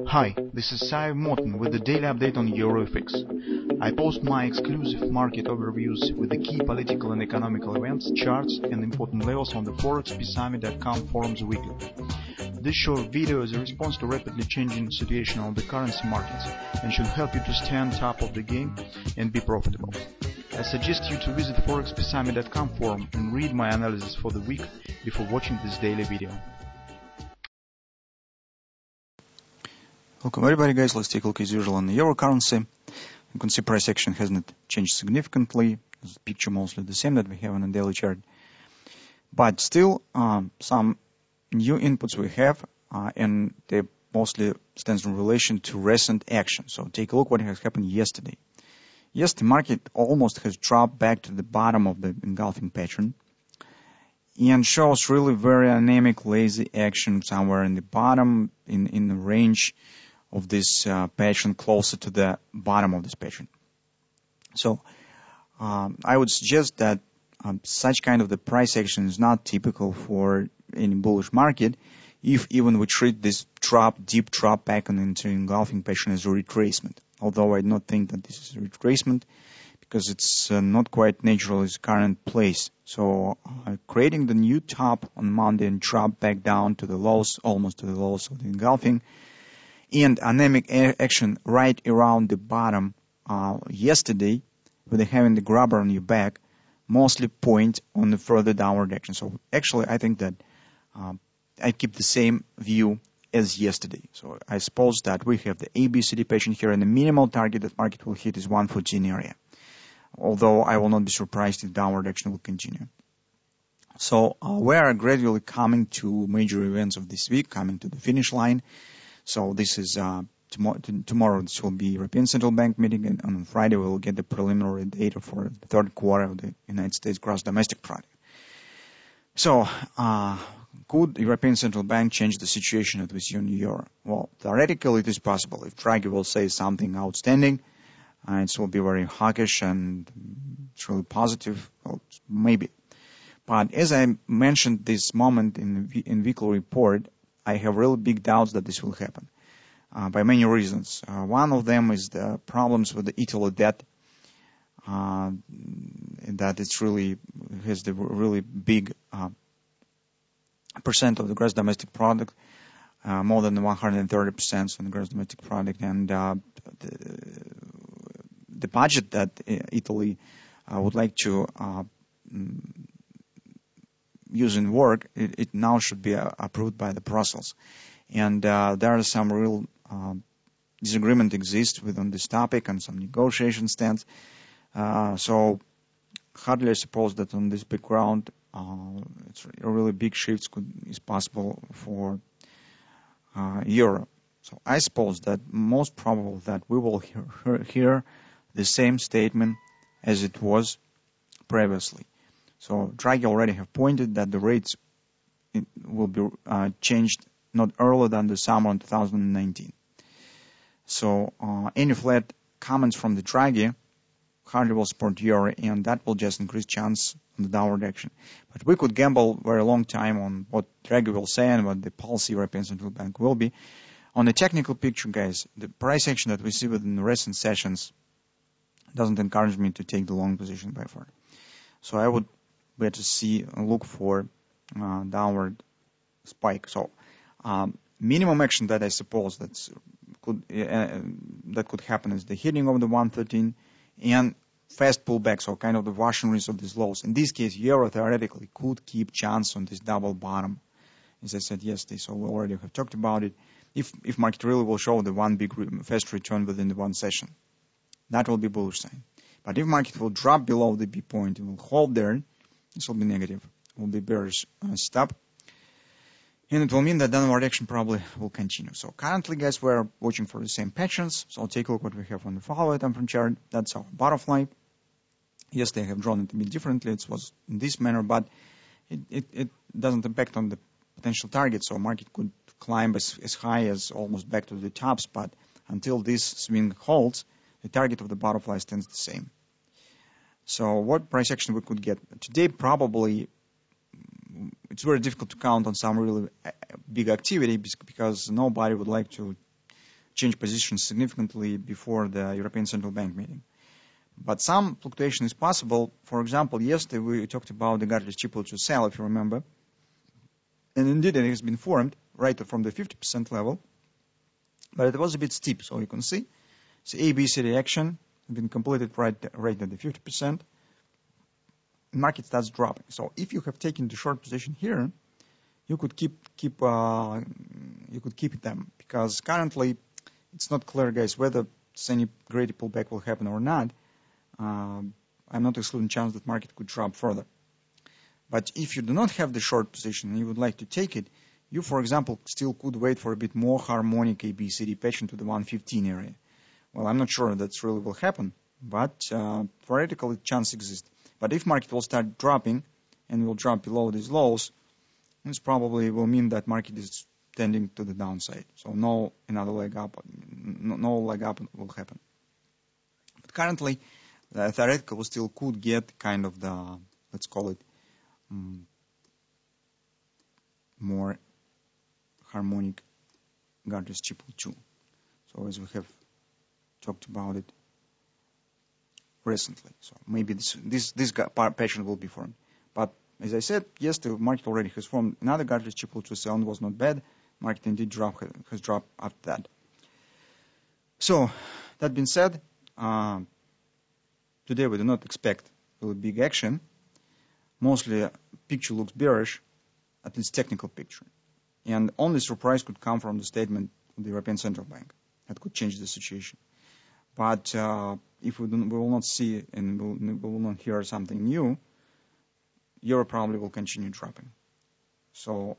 Hi, this is Sive Morten with the daily update on EURUSD. I post my exclusive market overviews with the key political and economical events, charts and important levels on the ForexPeaceArmy.com forums weekly. This short video is a response to rapidly changing situation on the currency markets and should help you to stay on top of the game and be profitable. I suggest you to visit ForexPeaceArmy.com forum and read my analysis for the week before watching this daily video. Welcome everybody, guys. Let's take a look as usual on the euro currency. You can see price action hasn't changed significantly. The picture mostly the same that we have on the daily chart. But still, some new inputs we have, and they mostly stands in relation to recent action. So take a look what has happened yesterday. Yes, the market almost has dropped back to the bottom of the engulfing pattern and shows really very anemic, lazy action somewhere in the bottom, in the range of this pattern, closer to the bottom of this pattern. So I would suggest that such kind of the price action is not typical for any bullish market, if even we treat this deep drop back into engulfing pattern as a retracement. Although I do not think that this is a retracement, because it's not quite natural its current place. So creating the new top on Monday and drop back down to the lows, almost to the lows of the engulfing, and anemic action right around the bottom yesterday, with having the grabber on your back, mostly point on the further downward action. So actually I think that I keep the same view as yesterday. So I suppose that we have the ABCD pattern here, and the minimal target that market will hit is 114 area. Although I will not be surprised if downward action will continue. So we are gradually coming to major events of this week, coming to the finish line. So this is tomorrow. This will be European Central Bank meeting, and on Friday we will get the preliminary data for the third quarter of the United States gross domestic product. So could European Central Bank change the situation that we see on the euro? Well, theoretically it is possible. If Draghi will say something outstanding, it will be very hawkish and it's really positive. Well, maybe. But as I mentioned this moment in weekly report, I have really big doubts that this will happen by many reasons. One of them is the problems with the Italy debt, that it's really has the really big percent of the gross domestic product, more than 130% on the gross domestic product, and the budget that Italy would like to use in work, it now should be approved by the Brussels. And there are some real disagreement exists on this topic and some negotiation stands. So hardly I suppose that on this background, it's a really big shifts is possible for euro. So I suppose that most probable that we will hear the same statement as it was previously. So Draghi already have pointed that the rates will be changed not earlier than the summer of 2019. So any flat comments from the Draghi hardly will support euro, and that will just increase chance on the downward action. But we could gamble very long time on what Draghi will say and what the policy European Central Bank will be. On the technical picture, guys, the price action that we see within the recent sessions doesn't encourage me to take the long position by far. So I would better look for downward spike. So minimum action that I suppose that could happen is the hitting of the 113 and fast pullback, so kind of the washing of these lows. In this case, euro theoretically could keep chance on this double bottom, as I said yesterday. So we already have talked about it. If market really will show the one big fast return within the one session, that will be bullish sign. But if market will drop below the B point and will hold there, this will be negative. It will be bearish stop. And it will mean that downward action probably will continue. So currently, guys, we're watching for the same patterns. So I'll take a look what we have on the follow time frame chart. That's our butterfly. Yes, they have drawn it a bit differently. It was in this manner, but it doesn't impact on the potential target. So market could climb as high as almost back to the tops. But until this swing holds, the target of the butterfly stands the same. So what price action we could get today? Probably it's very difficult to count on some really big activity because nobody would like to change positions significantly before the European Central Bank meeting. But some fluctuation is possible. For example, yesterday we talked about the Gartley's triple to sell, if you remember. And indeed, it has been formed right from the 50% level. But it was a bit steep, so you can see. So ABC reaction has been completed right at the 50%. Market starts dropping. So if you have taken the short position here, you could keep them, because currently it's not clear, guys, whether any greater pullback will happen or not. I'm not excluding chance that market could drop further. But if you do not have the short position and you would like to take it, you, for example, still could wait for a bit more harmonic ABCD patch to the 115 area. Well, I'm not sure that really will happen, but theoretically, chance exists. But if market will start dropping and will drop below these lows, this probably will mean that market is tending to the downside. So no another leg up, no leg up will happen. But currently, theoretically, we still could get kind of the, let's call it, more harmonic Gartley's triple 2. So as we have talked about it recently, so maybe this pattern will be formed. But as I said, yes, the market already has formed another Gartley's triple 2 sell, and was not bad. Market indeed has dropped after that. So that being said, today we do not expect really big action. Mostly picture looks bearish, at least technical picture. And only surprise could come from the statement of the European Central Bank. That could change the situation. But if we will not see and we will not hear something new, euro probably will continue dropping. So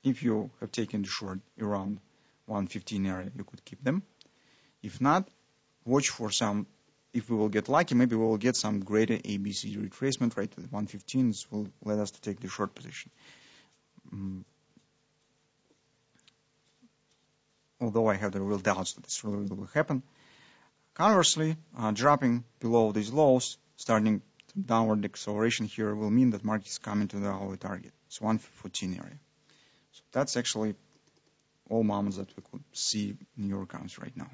if you have taken the short around 115 area, you could keep them. If not, watch for some. If we will get lucky, maybe we will get some greater ABC retracement right to the 115. This will let us to take the short position. Although I have the real doubts that this really will happen. Conversely, dropping below these lows, starting downward acceleration here, will mean that market is coming to our target. It's 114 area. So that's actually all moments that we could see in your accounts right now.